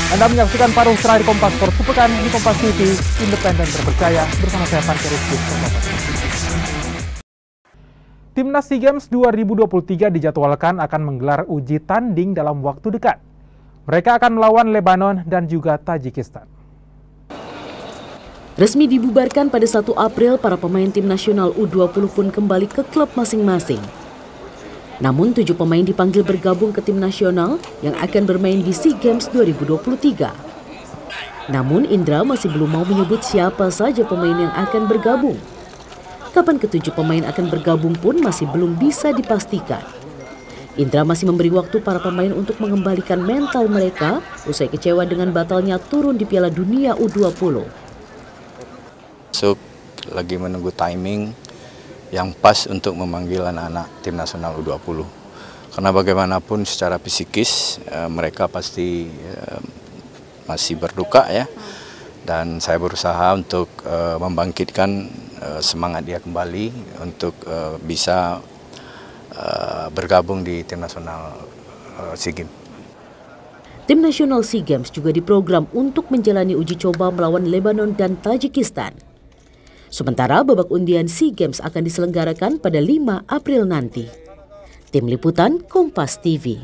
Anda menyaksikan paruh terakhir Kompas Sport sepekan di Kompas TV, independen terpercaya, bersama saya Fanke Rizky. Timnas SEA Games 2023 dijadwalkan akan menggelar uji tanding dalam waktu dekat. Mereka akan melawan Lebanon dan juga Tajikistan. Resmi dibubarkan pada 1 April, para pemain tim nasional U20 pun kembali ke klub masing-masing. Namun 7 pemain dipanggil bergabung ke tim nasional yang akan bermain di SEA Games 2023. Namun Indra masih belum mau menyebut siapa saja pemain yang akan bergabung. Kapan ke-7 pemain akan bergabung pun masih belum bisa dipastikan. Indra masih memberi waktu para pemain untuk mengembalikan mental mereka usai kecewa dengan batalnya turun di Piala Dunia U20. Lagi menunggu timing yang pas untuk memanggil anak-anak tim nasional U20. Karena bagaimanapun secara psikis mereka pasti masih berduka ya. Dan saya berusaha untuk membangkitkan semangat dia kembali untuk bisa bergabung di tim nasional SEA Games. Tim nasional SEA Games juga diprogram untuk menjalani uji coba melawan Lebanon dan Tajikistan. Sementara babak undian SEA Games akan diselenggarakan pada 5 April nanti. Tim Liputan Kompas TV.